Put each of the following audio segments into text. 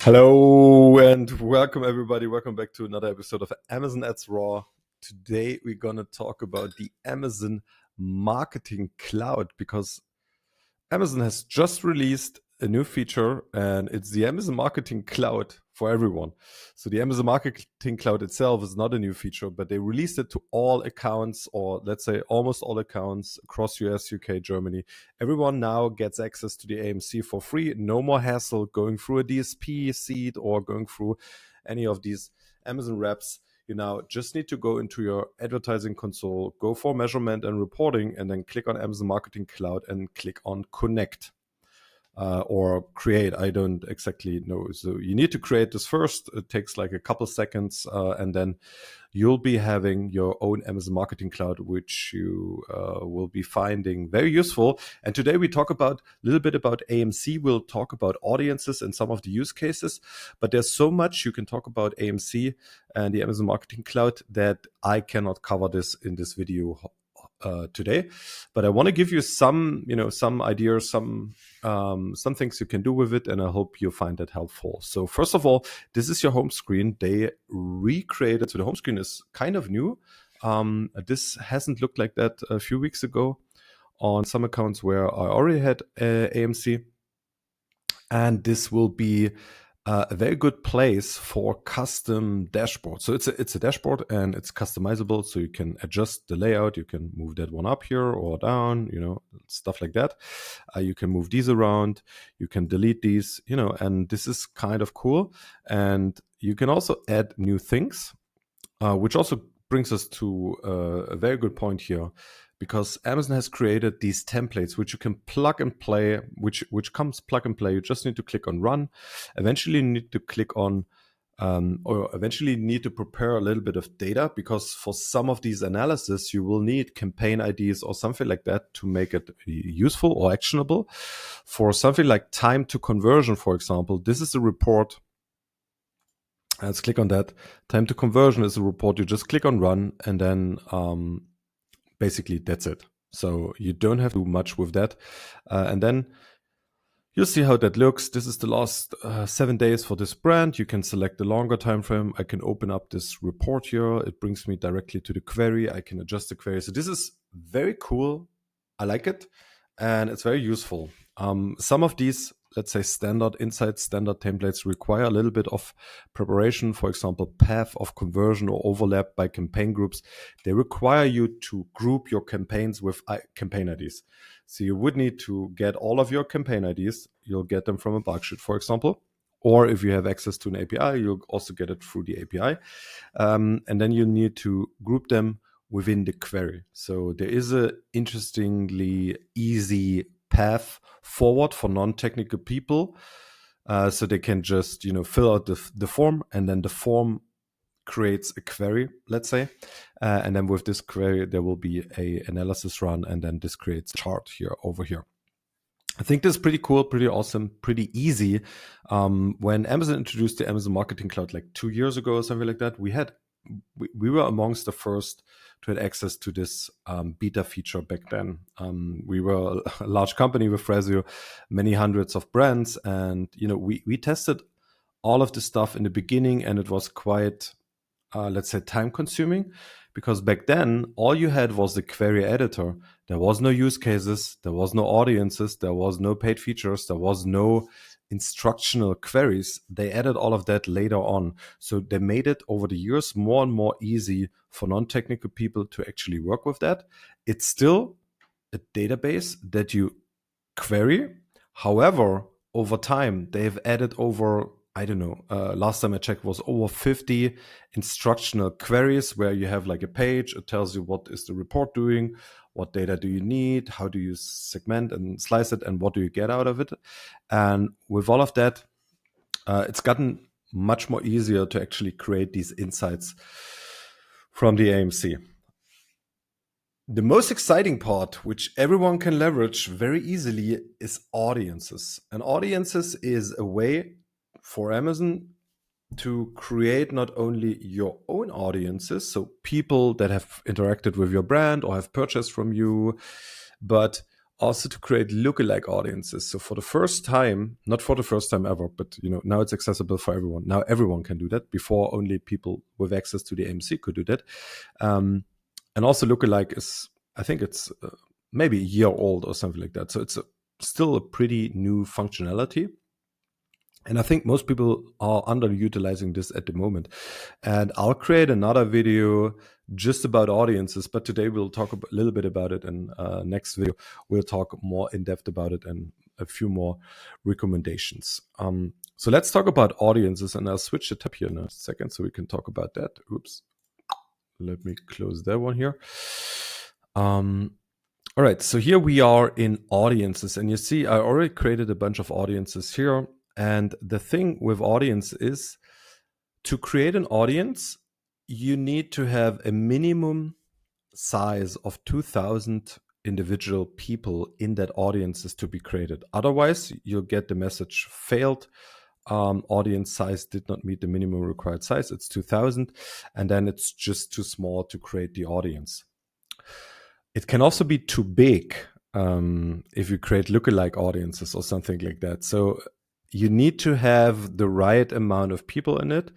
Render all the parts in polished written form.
Hello and welcome everybody. Welcome back to another episode of Amazon Ads Raw. Today we're going to talk about the Amazon Marketing Cloud because Amazon has just released a new feature and it's the Amazon Marketing Cloud for everyone. So the Amazon Marketing Cloud itself is not a new feature, but they released it to all accounts, or let's say almost all accounts across US, UK, Germany. Everyone now gets access to the AMC for free. No more hassle going through a DSP seat or going through any of these Amazon reps. You now just need to go into your advertising console, go for measurement and reporting, and then click on Amazon Marketing Cloud and click on Connect or create. I don't exactly know. So you need to create this first. It takes like a couple seconds, and then you'll be having your own Amazon Marketing Cloud, which you will be finding very useful. And today we talk about a little bit about AMC. We'll talk about audiences and some of the use cases, but there's so much you can talk about AMC and the Amazon Marketing Cloud that I cannot cover this in this video today. But I want to give you some ideas, some things you can do with it, and I hope you find that helpful. So first of all, this is your home screen. They recreated, so the home screen is kind of new. This hasn't looked like that a few weeks ago on some accounts where I already had AMC, and this will be a very good place for custom dashboards. So it's a dashboard and it's customizable, so you can adjust the layout. You can move that one up here or down, stuff like that. You can move these around. You can delete these, and this is kind of cool. And you can also add new things, which also brings us to a very good point here, because Amazon has created these templates which you can plug and play, which comes plug and play. You just need to click on run. Eventually you need to click on, or eventually need to prepare a little bit of data, because for some of these analysis, you will need campaign IDs or something like that to make it useful or actionable. For something like time to conversion, for example, this is a report. Let's click on that. Time to conversion is a report. You just click on run, and then basically that's it. So you don't have to do much with that. And then you'll see how that looks. This is the last 7 days for this brand. You can select the longer time frame. I can open up this report here. It brings me directly to the query. I can adjust the query. So this is very cool. I like it, and it's very useful. Some of these, let's say, standard insights, standard templates require a little bit of preparation. For example, path of conversion or overlap by campaign groups. They require you to group your campaigns with campaign IDs. So you would need to get all of your campaign IDs. You'll get them from a bulk sheet, for example. Or if you have access to an API, you'll also get it through the API. And then you need to group them within the query. So there is a interestingly easy path forward for non-technical people, so they can just fill out the form, and then the form creates a query, let's say, and then with this query there will be a analysis run, and then this creates a chart here over here. I think this is pretty cool, pretty awesome, pretty easy. When Amazon introduced the Amazon Marketing Cloud like 2 years ago or something like that, we were amongst the first to have access to this beta feature back then. We were a large company with Fresio, many hundreds of brands, and we tested all of the stuff in the beginning, and it was quite, let's say, time consuming, because back then all you had was the query editor. There was no use cases, there was no audiences, there was no paid features, there was no instructional queries. They added all of that later on. So they made it over the years more and more easy for non-technical people to actually work with that. It's still a database that you query. However, over time, they've added over, I don't know, last time I checked was over 50 instructional queries where you have like a page. It tells you what is the report doing, what data do you need, how do you segment and slice it, and what do you get out of it. And with all of that, it's gotten much more easier to actually create these insights from the AMC. The most exciting part, which everyone can leverage very easily, is audiences. And audiences is a way for Amazon to create not only your own audiences, so people that have interacted with your brand or have purchased from you, but also to create lookalike audiences. So for the first time, not for the first time ever, but now it's accessible for everyone. Now everyone can do that. Before, only people with access to the AMC could do that. And also lookalike is, I think it's maybe a year old or something like that. So it's still a pretty new functionality. And I think most people are underutilizing this at the moment. And I'll create another video just about audiences, but today we'll talk a little bit about it. And next video, we'll talk more in depth about it and a few more recommendations. So let's talk about audiences, and I'll switch the tab here in a second so we can talk about that. Oops. Let me close that one here. All right, so here we are in audiences, and you see I already created a bunch of audiences here. And the thing with audience is, to create an audience, you need to have a minimum size of 2,000 individual people in that audiences to be created. Otherwise, you'll get the message failed. Audience size did not meet the minimum required size. It's 2,000, and then it's just too small to create the audience. It can also be too big if you create lookalike audiences or something like that. So you need to have the right amount of people in it.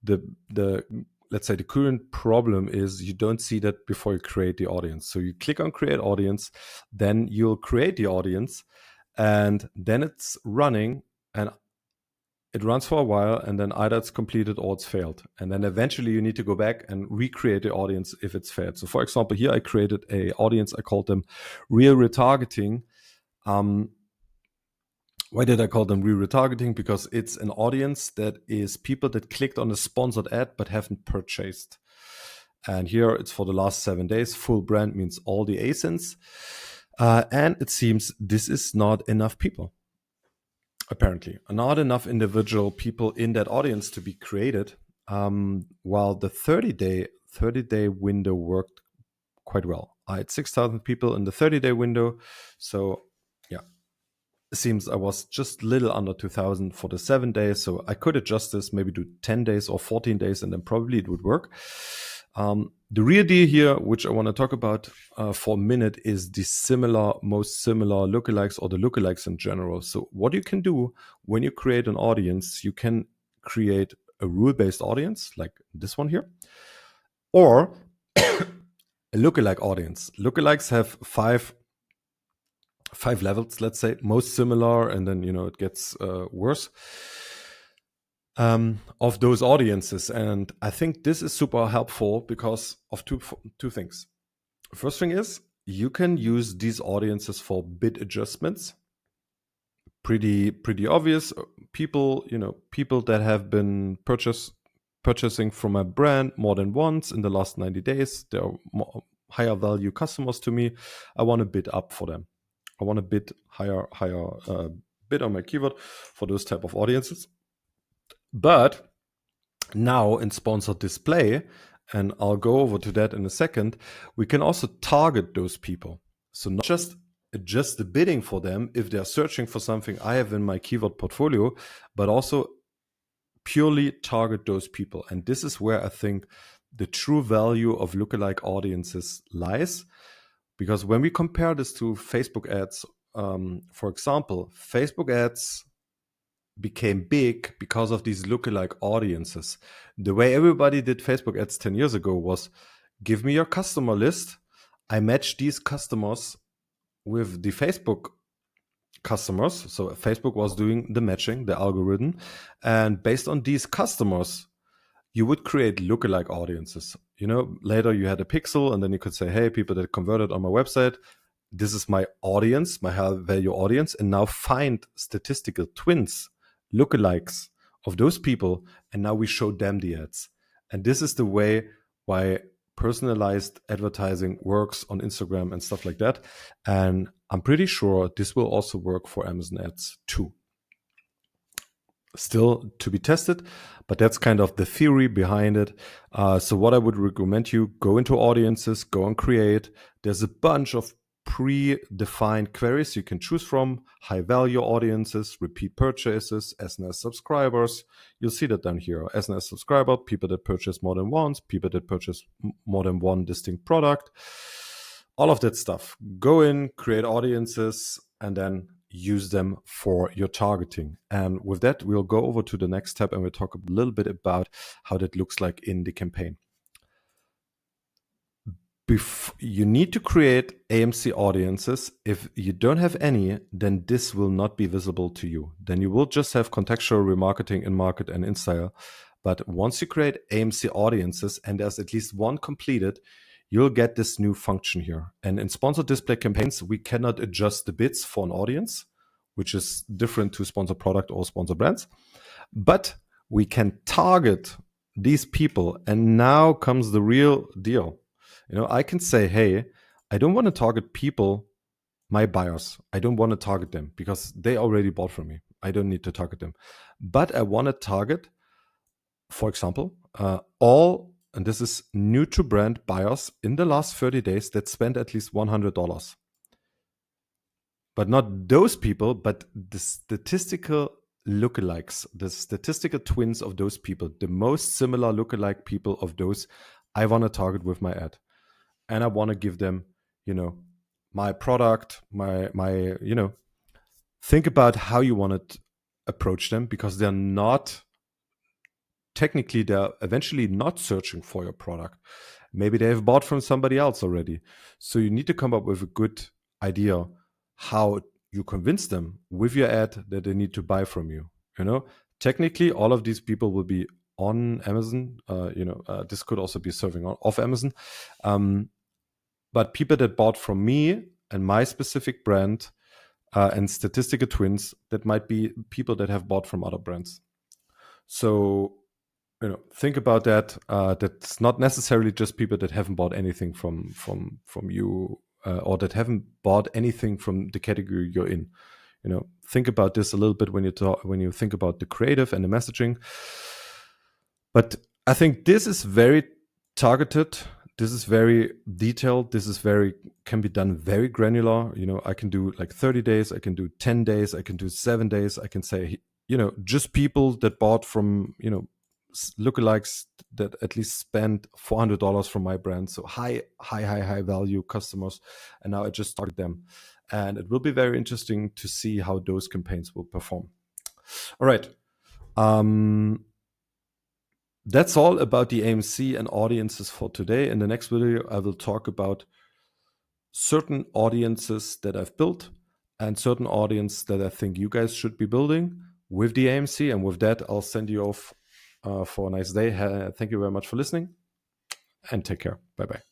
Let's say the current problem is you don't see that before you create the audience. So you click on create audience, then you'll create the audience, and then it's running, and it runs for a while, and then either it's completed or it's failed. And then eventually you need to go back and recreate the audience if it's failed. So for example, here I created a audience. I called them real retargeting. Why did I call them real retargeting? Because it's an audience that is people that clicked on a sponsored ad but haven't purchased. And here it's for the last 7 days. Full brand means all the ASINs. And it seems this is not enough people. Apparently, not enough individual people in that audience to be created. While the 30-day window worked quite well. I had 6,000 people in the 30-day window. So yeah, it seems I was just little under 2,000 for the 7 days. So I could adjust this, maybe do 10 days or 14 days, and then probably it would work. The real deal here, which I want to talk about for a minute, is the most similar lookalikes, or the lookalikes in general. So what you can do when you create an audience, you can create a rule-based audience like this one here, or a lookalike audience. Lookalikes have five levels, let's say, most similar, and then it gets worse. Of those audiences. And I think this is super helpful because of two things. First thing is, you can use these audiences for bid adjustments. Pretty obvious. People that have been purchasing from a brand more than once in the last 90 days, they're higher value customers to me. I want to bid up for them. I want to bid higher bid on my keyword for those type of audiences. But now in sponsored display, and I'll go over to that in a second, we can also target those people. So not just adjust the bidding for them if they're searching for something I have in my keyword portfolio, but also purely target those people. And this is where I think the true value of lookalike audiences lies. Because when we compare this to Facebook ads, for example, Facebook ads became big because of these lookalike audiences. The way everybody did Facebook ads 10 years ago was, give me your customer list. I match these customers with the Facebook customers. So Facebook was doing the matching, the algorithm. And based on these customers, you would create lookalike audiences. Later you had a pixel, and then you could say, hey, people that converted on my website, this is my audience, my high value audience, and now find statistical twins, lookalikes of those people, and now we show them the ads. And this is the way why personalized advertising works on Instagram and stuff like that. And I'm pretty sure this will also work for Amazon ads too. Still to be tested, but that's kind of the theory behind it. So what I would recommend you, go into audiences, go and create. There's a bunch of pre-defined queries you can choose from: high value audiences, repeat purchases, SNS subscribers. You'll see that down here. SNS subscriber, people that purchase more than once, people that purchase more than one distinct product. all of that stuff. Go in, create audiences, and then use them for your targeting. And with that, we'll go over to the next tab and we'll talk a little bit about how that looks like in the campaign. You need to create AMC audiences. If you don't have any, then this will not be visible to you. Then you will just have contextual remarketing in market and in style. But once you create AMC audiences and there's at least one completed, you'll get this new function here. And in sponsored display campaigns, we cannot adjust the bids for an audience, which is different to sponsor product or sponsor brands. But we can target these people. And now comes the real deal. I can say, hey, I don't want to target people, my buyers. I don't want to target them because they already bought from me. I don't need to target them. But I want to target, for example, all, and this is new to brand buyers in the last 30 days that spent at least $100. But not those people, but the statistical lookalikes, the statistical twins of those people, the most similar lookalike people of those I want to target with my ad. And I want to give them, my product, my, think about how you want to approach them, because they're eventually not searching for your product. Maybe they have bought from somebody else already. So you need to come up with a good idea how you convince them with your ad that they need to buy from you. Technically, all of these people will be on Amazon. This could also be serving off Amazon. But people that bought from me and my specific brand and statistical twins, that might be people that have bought from other brands. So, think about that. That's not necessarily just people that haven't bought anything from you or that haven't bought anything from the category you're in. Think about this a little bit when you think about the creative and the messaging. But I think this is very targeted. This is very detailed. This is can be done very granular. I can do like 30 days. I can do 10 days. I can do 7 days. I can say, just people that bought from, lookalikes that at least spent $400 from my brand. So high value customers. And now I just target them. And it will be very interesting to see how those campaigns will perform. All right. That's all about the AMC and audiences for today. In the next video, I will talk about certain audiences that I've built and certain audience that I think you guys should be building with the AMC. And with that, I'll send you off for a nice day. Thank you very much for listening and take care. Bye-bye.